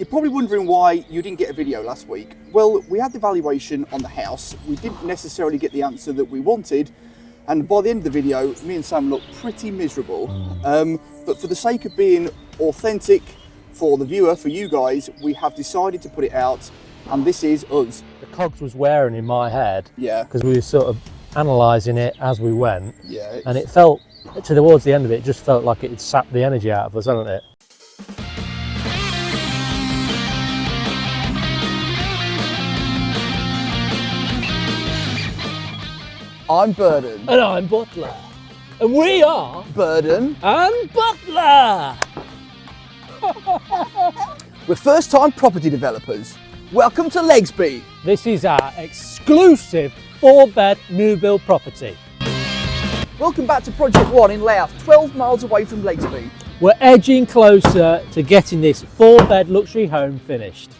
You're probably wondering why you didn't get a video last week. Well, we had the valuation on the house. We didn't necessarily get the answer that we wanted. And by the end of the video, me and Sam looked pretty miserable. But for the sake of being authentic for the viewer, for you guys, we have decided to put it out. And this is us. The cogs was wearing in my head. Yeah. Because we were sort of analysing it as we went. Yeah. And it felt, towards the end of it, it just felt like it had sapped the energy out of us, hasn't it? I'm Burden. And I'm Butler. And we are Burden and Butler. We're first-time property developers. Welcome to Legsby. This is our exclusive 4-bed new build property. Welcome back to Project 1 in Louth, 12 miles away from Legsby. We're edging closer to getting this 4-bed luxury home finished.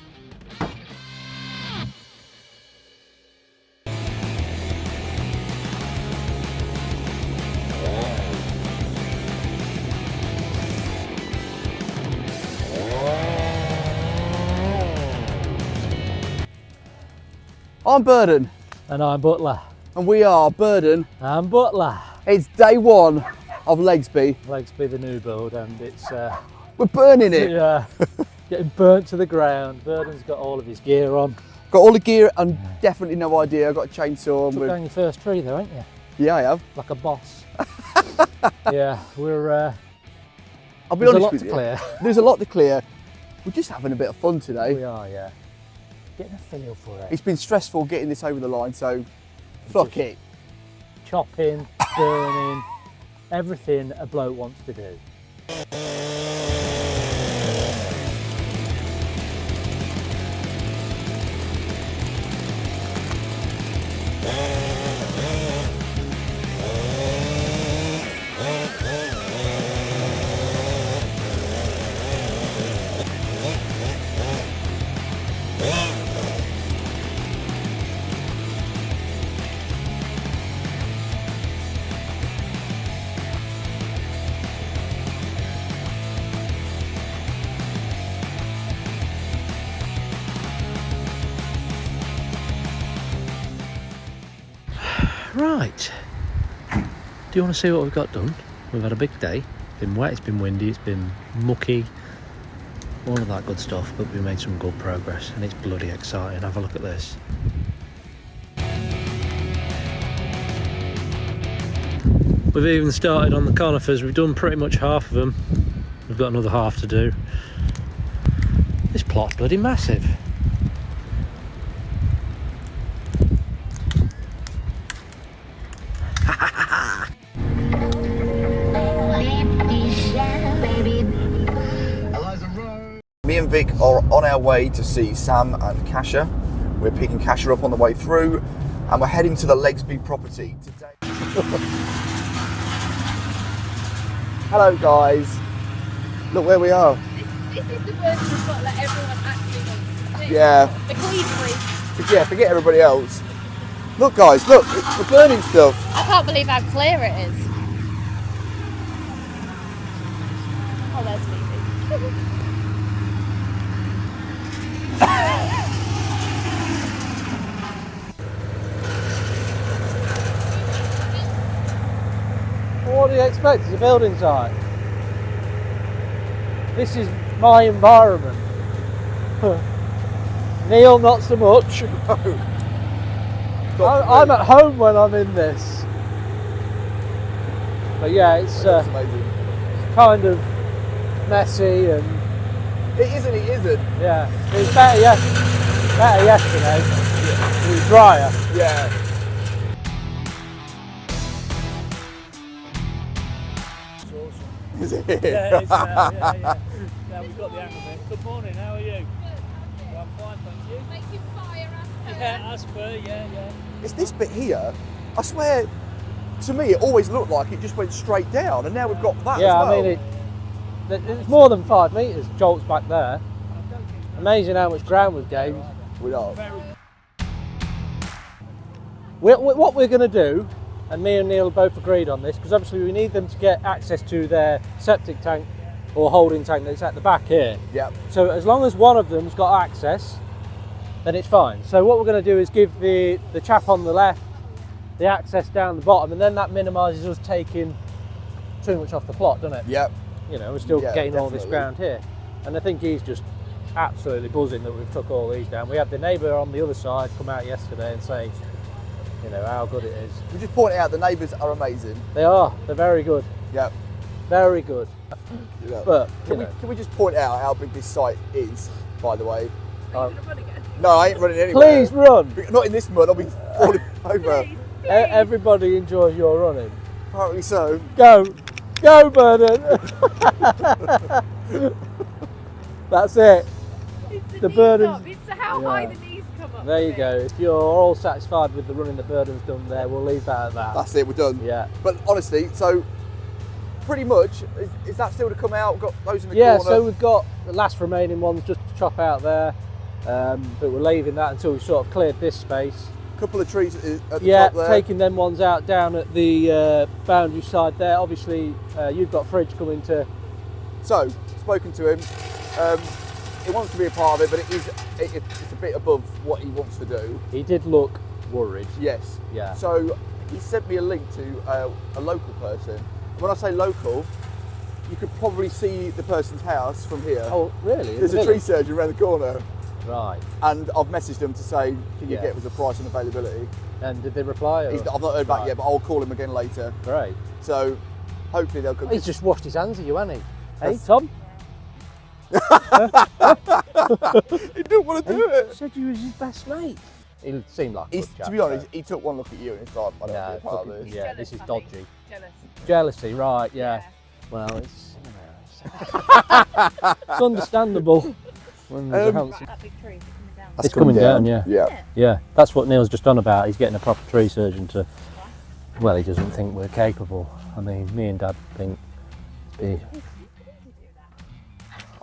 I'm Burden. And I'm Butler. And we are Burden And Butler. It's day one of Legsby. Legsby the new build, and it's We're burning it. yeah, getting burnt to the ground. Burden's got all of his gear on. Got all the gear and definitely no idea. I've got a chainsaw. Took down your first tree though, ain't you? Yeah, I have. Like a boss. Yeah, we're I'll be there's a honest lot with to you. clear. There's a lot to clear. We're just having a bit of fun today. We are, yeah. Getting a feel for it. It's been stressful getting this over the line, so fuck it. Chopping, burning, everything a bloke wants to do. Right, do you want to see what we've got done? We've had a big day. It's been wet, it's been windy, it's been mucky, all of that good stuff, but we made some good progress and it's bloody exciting. Have a look at this. We've even started on the conifers. We've done pretty much half of them. We've got another half to do. This plot's bloody massive. Me and Vic are on our way to see Sam and Cacha. We're picking Cacha up on the way through, and we're heading to the Legsby property today. Hello guys. Look where we are. This is the version of Butler everyone actually wants to do. Yeah. The clean freaks. Yeah, forget everybody else. Look guys, look, we're burning stuff. I can't believe how clear it is. Oh, there's Phoebe. What do you expect as a building site? This is my environment. Neil, not so much. I'm at home when I'm in this. But yeah, it's amazing. kind of messy and It isn't, it isn't. yeah, it was better yesterday. Yeah. It was drier. Yeah. Is it? Yeah, it's, yeah. We've got the hang of it. Good morning, how are you? Well, I'm fine, thank you. Making fire as per. Yeah, as per, yeah. It's this bit here, I swear, to me it always looked like it just went straight down, and now we've got that Yeah, as well. I mean, it's more than 5 metres, jolts back there. Amazing how much ground we've gained. We are. What we're going to do, and me and Neil both agreed on this, because obviously we need them to get access to their septic tank or holding tank that's at the back here. Yep. So as long as one of them's got access, then it's fine. So what we're going to do is give the chap on the left the access down the bottom, and then that minimises us taking too much off the plot, doesn't it? Yep. You know, we're still Yeah, getting all this definitely. ground here. And I think he's just absolutely buzzing that we've took all these down. We had the neighbour on the other side come out yesterday and say, you know, how good it is. We just point out the neighbours are amazing. They are, they're very good, Yep. very good. Yep. But, Can we just point out how big this site is, by the way? Are you gonna run again? No, I ain't running anywhere. please run! Not in this mud, I'll be falling over. Please. Everybody enjoys your running. Apparently so. Go! Go, Bernard! That's it. It's The knees burden- up. It's how high the knees come up. There you go. If you're all satisfied with the running that Burden's done there, we'll leave that at that. That's it, we're done. Yeah. But honestly, so pretty much, is that still to come out? We've got those in the Yeah, corner. so we've got the last remaining ones just to chop out there, but we're leaving that until we've sort of cleared this space. Couple of trees at the Yeah, top there. taking them ones out down at the boundary side there. Obviously, you've got Fridge coming to... So, spoken to him. He wants to be a part of it, but it's a bit above what he wants to do. He did look worried. Yes. Yeah. So he sent me a link to a local person. When I say local, you could probably see the person's house from here. Oh, really? There's a tree surgeon around the corner, Right. and I've messaged him to say, can you Yeah. get us a price and availability? And did they reply? Or? I've not heard back Right. yet, but I'll call him again later. Great. So hopefully they'll come. He's just washed his hands of you, hasn't he? Hey, That's- Tom? He didn't want to do it. Said you was his best mate. He seemed like a good chap, To be honest, he took one look at you and he's like, I don't Yeah, want to be a part of fucking- this. yeah. Jealous, this is I dodgy. think. Jealous. Jealousy, right, yeah. Well, it's, it's understandable when there's a handsome... That big tree is coming down. It's coming down, yeah. Yeah. Yeah, that's what Neil's just on about. He's getting a proper tree surgeon to... Well, he doesn't think we're capable. I mean, me and Dad think...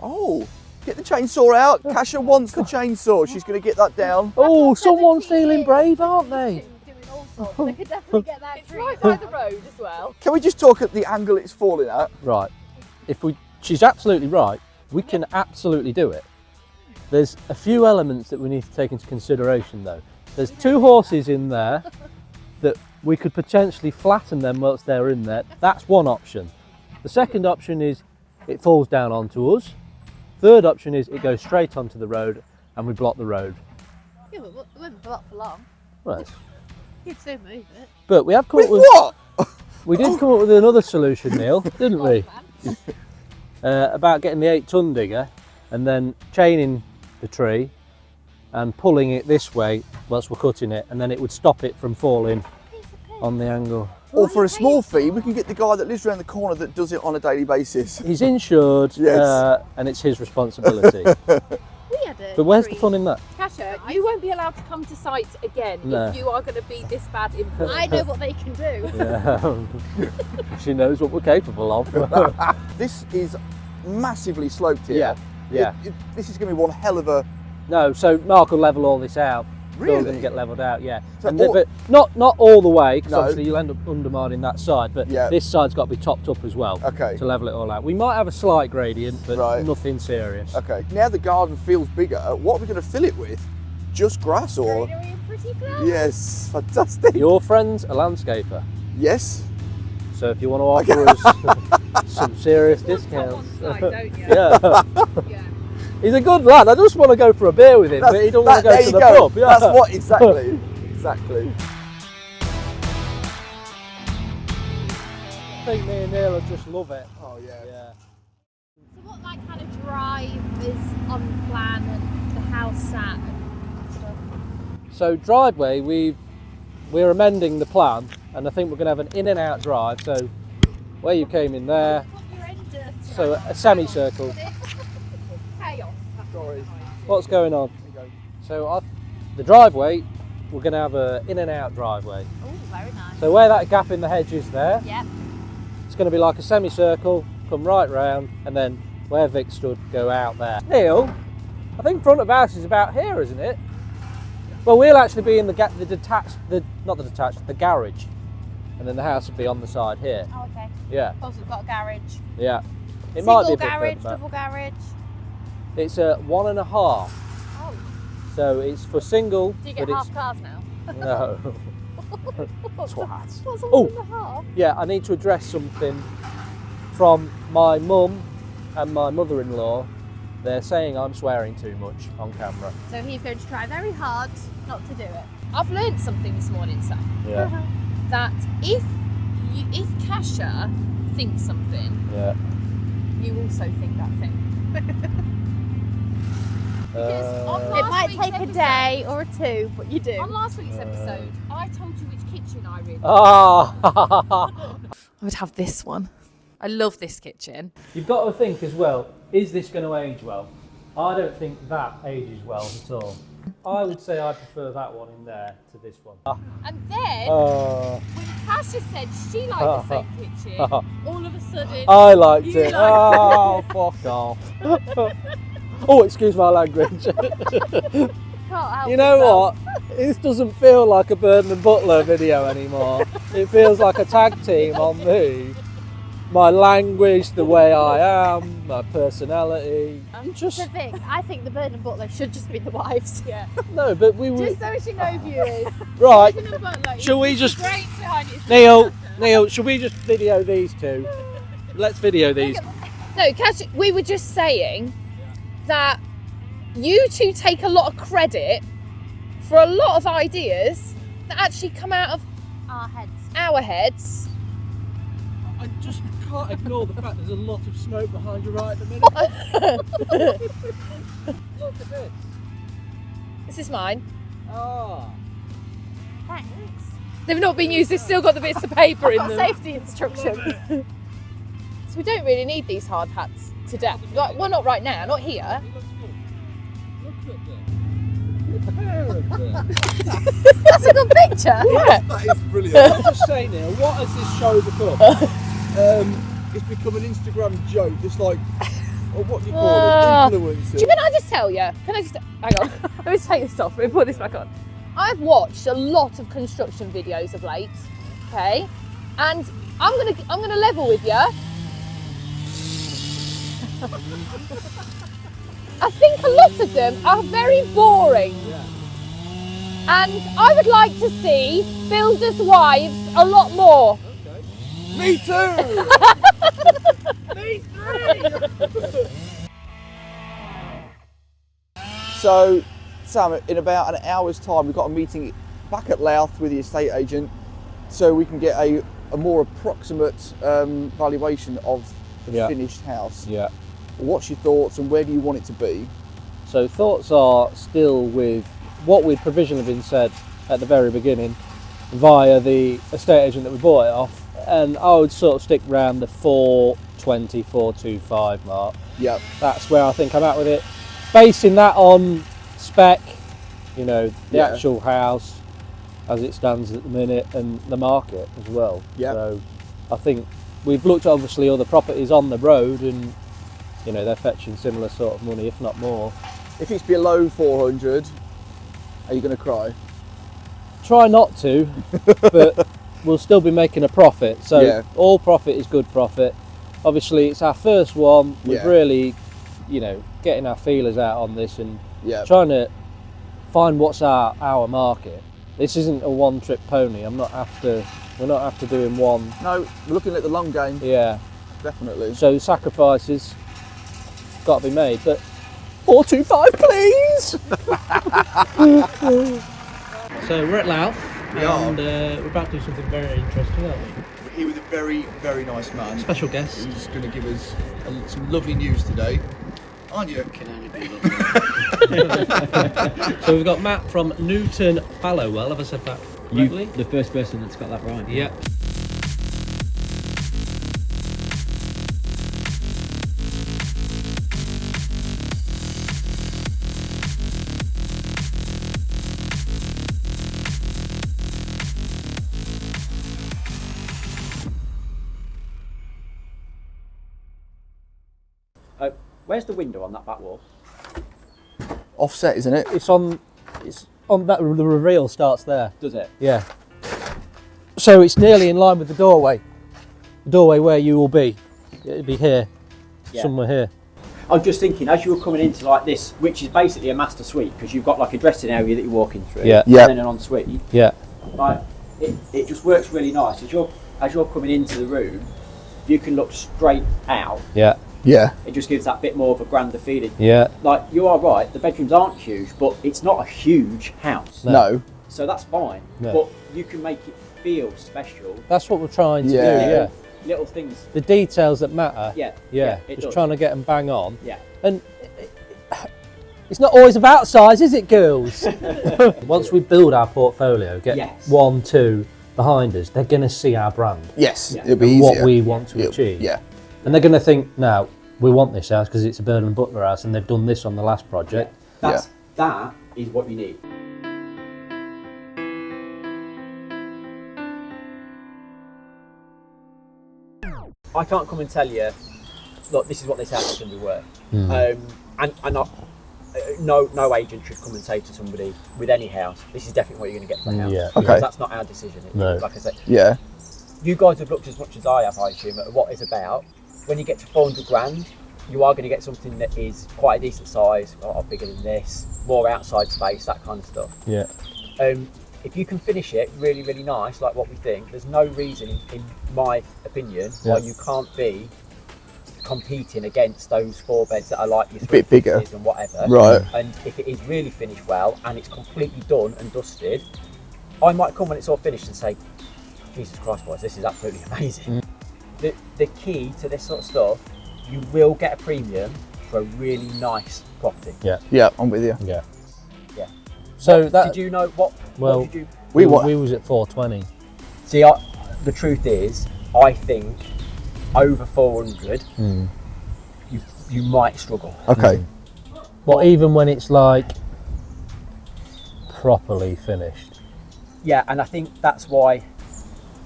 Oh, get the chainsaw out. Kasia wants the chainsaw. She's going to get that down. Oh, someone's feeling brave, aren't they? Doing all sorts. They could definitely get that tree. It's right by the road as well. Can we just talk at the angle it's falling at? Right. She's absolutely right. We can absolutely do it. There's a few elements that we need to take into consideration though. There's 2 horses in there that we could potentially flatten them whilst they're in there. That's one option. The second option is it falls down onto us. Third option is it goes straight onto the road and we block the road. Yeah, but it won't block for long. Right. You'd soon move it. But we have come With up with... what? We did come up with another solution, Neil, didn't we? About getting the 8-ton digger and then chaining the tree and pulling it this way whilst we're cutting it, and then it would stop it from falling on the angle. Or for a small fee, we can get the guy that lives around the corner that does it on a daily basis. He's insured, Yes. and it's his responsibility. We had a But where's the tree. fun in that? Kasia, you won't be allowed to come to site again No. if you are going to be this bad influence. I know what they can do. Yeah. She knows what we're capable of. This is massively sloped here. Yeah, yeah. This is going to be one hell of a... No, so Mark will level all this out. It's all Really? going to get levelled out, yeah. So And all- but not all the way, because No. obviously you'll end up undermining that side, but Yeah. this side's got to be topped up as well Okay. to level it all out. We might have a slight gradient, but Right. nothing serious. Okay, now the garden feels bigger. What are we going to fill it with? Just grass or... Greenery and pretty flowers. Yes, fantastic. Your friend's a landscaper, Yes. so if you want to offer us some serious discounts. Someone's side, don't you? Yeah. Yeah. He's a good lad. I just want to go for a beer with him, but he don't want to go there to you the go. pub. Yeah. That's what, exactly. Exactly. I think me and Neil will just love it. Oh, yeah. Yeah. So what like kind of drive is on plan and the house sat and stuff? So driveway, we're amending the plan, and I think we're going to have an in and out drive. So where you came in there, Put your end dirty. so a semicircle. Chaos. Sorry. What's going on? There you go. So the driveway, we're going to have a in and out driveway. Oh, very nice. So where that gap in the hedge is there, Yep. it's going to be like a semicircle, come right round, and then where Vic stood, go out there. Neil, I think front of house is about here, isn't it? Well, we'll actually be in the garage, and then the house will be on the side here. Oh, okay. Yeah, Also, we've got a garage. yeah. It might be Single a bit garage, further back. double garage. It's a 1.5. Oh, So it's for single. do you get but half cars now? No. What's Twat. What's a Oh. 1.5? Yeah, I need to address something from my mum and my mother-in-law. They're saying I'm swearing too much on camera. So he's going to try very hard not to do it. I've learned something this morning, Sam. Yeah. That if Cacha thinks something, Yeah. you also think that thing. Because on Uh, last It might week's take a episode- day or two, but you do. On last week's episode, I told you which kitchen I really Ah! I would have this one. I love this kitchen. You've got to think as well, is this going to age well? I don't think that ages well at all. I would say I prefer that one in there to this one. And then, Oh, when Cacha said she liked the same kitchen, all of a sudden, I liked You it. liked Oh, fuck off. Oh, excuse my language. can't help You know myself. what? This doesn't feel like a Burton and Butler video anymore. It feels like a tag team on me. My language, the way I am, my personality. Just The thing, I think the Bird and Butler should just be the wives. Yeah. no, but we were Just so she knows viewers. right. Bird and Butler, Shall we it's just great behind it. Neil? Shall we just video these two? Let's video these. No, Cacha, we were just saying that you two take a lot of credit for a lot of ideas that actually come out of Our heads. our heads. I just can't ignore the fact there's a lot of smoke behind you right at the minute. Look at this. This is mine. Ah. Thanks. They've not been used, they've still got the bits of paper in Got them. safety instructions. So we don't really need these hard hats today. Like, well, not right now, not here. It looks good. Look at this. The pair of them. That's a good picture. Yeah. That is brilliant. I'll just say, Neil, what has this show become? It's become an Instagram joke. It's like, or what do you call Ah. it? Influencer. Can I just tell you? Can I just hang on? Let me take this off. Let me put this back on. I've watched a lot of construction videos of late. Okay, and I'm gonna level with you. I think a lot of them are very boring. And I would like to see builders' wives a lot more. Me too. Me three! So, Sam, in about an hour's time, we've got a meeting back at Louth with the estate agent, so we can get a more approximate valuation of the Yeah. finished house. Yeah. What's your thoughts, and where do you want it to be? So thoughts are still with what we'd provisionally been said at the very beginning via the estate agent that we bought it off, and I would sort of stick around the 420, 425 mark. Yeah. That's where I think I'm at with it. Basing that on spec, you know, the Yeah. actual house as it stands at the minute and the market as well. Yeah. So I think we've looked at obviously other properties on the road and, you know, they're fetching similar sort of money, if not more. If it's below 400, are you going to cry? Try not to, but we'll still be making a profit. So Yeah. all profit is good profit. Obviously, it's our first one. We've Yeah. really, you know, getting our feelers out on this and Yeah. trying to find what's our market. This isn't a one-trick pony. We're not after doing one. No, we're looking at the long game, Yeah. definitely. So sacrifices got to be made. But 425, please. So we're at Louth, We are. and we're about to do something very interesting, aren't we? We're here with a very, very nice man. Special guest. Who's going to give us some lovely news today. Aren't you? So we've got Matt from Newton Fallowell. Have I said that correctly? The first person that's got that right. Yep. Where's the window on that back wall? Offset, isn't it? It's on that. The reveal starts there. Does it? Yeah. So it's nearly in line with the doorway. The doorway where you will be. It'll be here. Yeah. somewhere here. I was just thinking, as you were coming into like this, which is basically a master suite, because you've got like a dressing area that you're walking through, Yeah. Yeah. and then an ensuite. Yeah. Like it just works really nice. As you're coming into the room, you can look straight out. Yeah. Yeah. It just gives that bit more of a grander feeling. Yeah. Like you are right, the bedrooms aren't huge, but it's not a huge house. No. So that's fine. No. But you can make it feel special. That's what we're trying to Yeah. do. Yeah. Little things. The details that matter. Yeah. Yeah. It Just does. trying to get them bang on. Yeah. And it's not always about size, is it, girls? Once we build our portfolio, get Yes. 1, 2 behind us, they're going to see our brand, Yes. Yeah. It'll be and easier. what we want to achieve. Yeah. And they're going to think, no, we want this house because it's a Burnham Butler house and they've done this on the last project. That is what you need. I can't come and tell you, look, this is what this house is going to be worth. No agent should come and say to somebody with any house, this is definitely what you're going to get for the house. Yeah. Okay. Because that's not our decision. No. Like I said, Yeah. you guys have looked as much as I have, I assume, at what it's about. When you get to 400 grand, you are going to get something that is quite a decent size, or bigger than this, more outside space, that kind of stuff. Yeah. If you can finish it really, really nice, like what we think, there's no reason, in my opinion, why you can't be competing against those 4 beds that are like your 3 bit bigger. and whatever. Right. And if it is really finished well and it's completely done and dusted, I might come when it's all finished and say, Jesus Christ, boys, this is absolutely amazing. The key to this sort of stuff, you will get a premium for a really nice property. Yeah. Yeah. I'm with you. Yeah. Yeah. So that, Did you know what? well, what did you? We we was at 420. See, the truth is, I think over 400, you might struggle. Okay. Well, even when it's like properly finished. Yeah, and I think that's why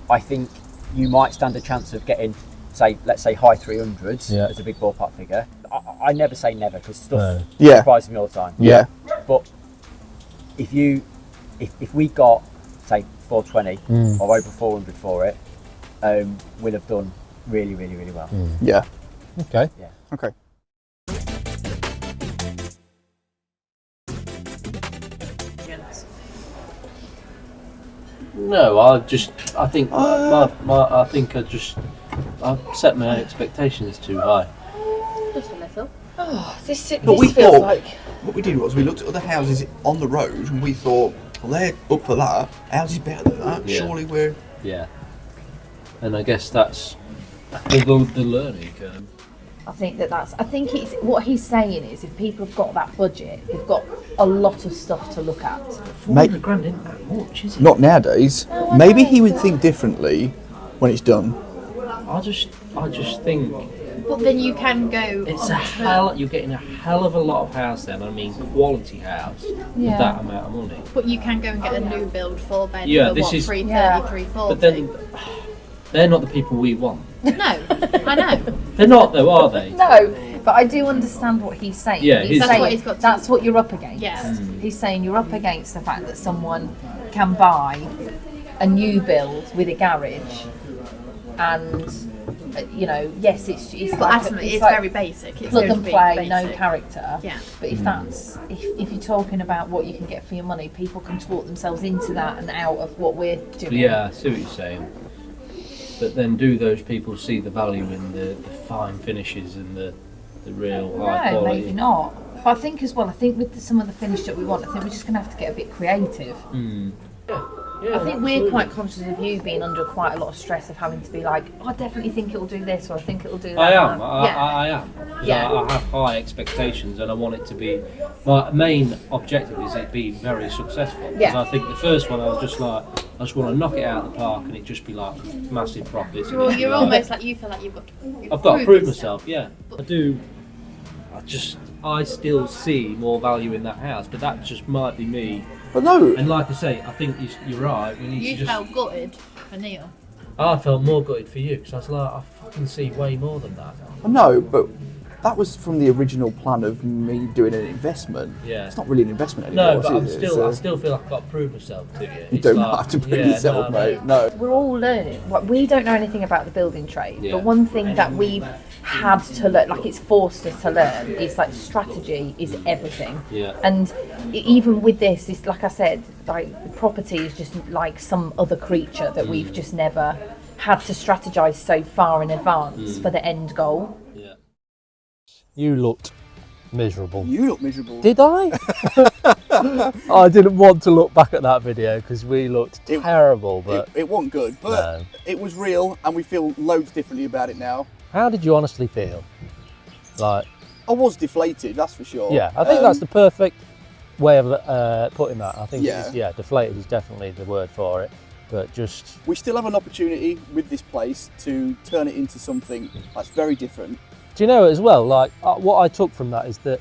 I think you might stand a chance of getting, say, let's say high 300s as a big ballpark figure. I never say never because stuff surprises me all the time. Yeah. But if we got, say, 420 or over 400 for it, we'll have done really, really, really well. Yeah. Okay. Yeah. Okay. No, I think I set my expectations too high. Just a little. But we thought, what we did was we looked at other houses on the road and we thought, well, they're up for that. Ours is better than that. Yeah. Surely we're. Yeah. And I guess that's the learning curve. I think it's what he's saying is if people have got that budget, they've got a lot of stuff to look at. 400 grand isn't that much, is it? Not nowadays. Maybe he would think differently when it's done. I just think But then you can go. it's on a hell. You're getting a hell of a lot of house then. I mean, quality house with that amount of money. But you can go and get a new build 4-bed Yeah, for this what, is- 330, 340. But then they're not the people we want. No, I know. They're not though, are they? No, but I do understand what he's saying. Yeah, he's that's saying what he's got to- that's what you're up against. Yeah. He's saying you're up against the fact that someone can buy a new build with a garage, and yes, it's But like ultimately, it's like very basic. It's plug going and to be play, no basic. character. Yeah. But if you're talking about what you can get for your money, people can talk themselves into that and out of what we're doing. Yeah, I see what you're saying. But then do those people see the value in the fine finishes and the real high No, quality? maybe not. But I think with some of the finish that we want, I think we're just going to have to get a bit creative. Yeah, I think we're quite conscious of you being under quite a lot of stress of having to be like, I definitely think it'll do this or I think it'll do that. I am. Yeah. I am. 'Cause Yeah. I have high expectations and I want it to be. My main objective is it be very successful. Because Yeah. I think the first one I was just like, I just want to knock it out of the park and it just be like massive profits. and Well, it'd be you're like- almost like you feel like you've got to I've got to prove myself. Yeah, I do. I still see more value in that house, but that just might be me. But no. And like I say, I think you're right. We need You to just. felt gutted for Neil. I felt more gutted for you because I was like, I fucking see way more than that. No, but that was from the original plan of me doing an investment. Yeah. It's not really an investment anymore. No, but is it? I still feel like I've got to prove myself to you. You don't have to prove yourself, mate. No. We're all learning. Like, we don't know anything about the building trade, Yeah. but one thing that we've had to learn, like it's forced us to learn, is like strategy is everything. Yeah. And even with this, it's like I said, like property is just like some other creature that we've just never had to strategize so far in advance for the end goal. Yeah. You looked miserable. You look miserable. Did I? I didn't want to look back at that video because we looked terrible, but it wasn't good, but no. it was real, and we feel loads differently about it now. How did you honestly feel? Like, I was deflated, that's for sure. yeah, I think that's the perfect way of putting that. I think Yeah. deflated is definitely the word for it. But just, We still have an opportunity with this place to turn it into something that's very different. do you know as well? Like what I took from that is that,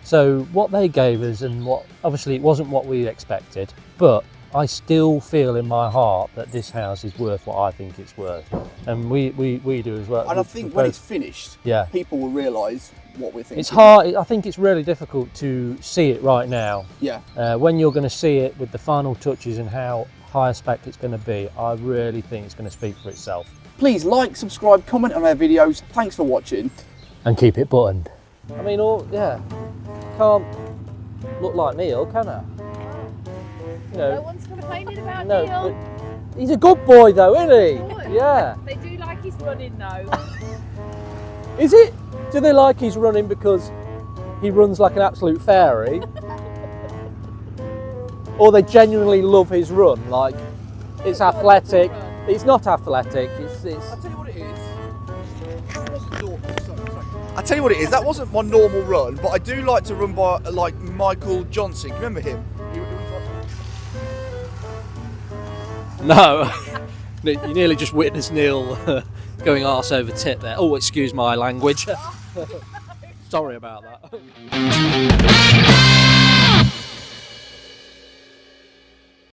so what they gave us, and what obviously it wasn't what we expected, but I still feel in my heart that this house is worth what I think it's worth, and we do as well. And I think when it's finished, yeah, people will realise what we're thinking. it's hard. I think it's really difficult to see it right now. Yeah. When you're going to see it with the final touches and how high a spec it's going to be, I really think it's going to speak for itself. Please like, subscribe, comment on our videos. Thanks for watching. And keep it buttoned. I mean, can't look like Neil, can I? You No know, one's complaining about no, Neil. but he's a good boy though, isn't Good. he? Yeah. They do like his running though. Is it? Do they like he's running because he runs like an absolute fairy? Or they genuinely love his run, like it's athletic. It's not athletic, it's I'll tell you what it is. I tell you what it is. That wasn't my normal run, but I do like to run by like Michael Johnson. Do you remember him? No. You nearly just witnessed Neil going arse over tit there. Oh, excuse my language. Sorry about that.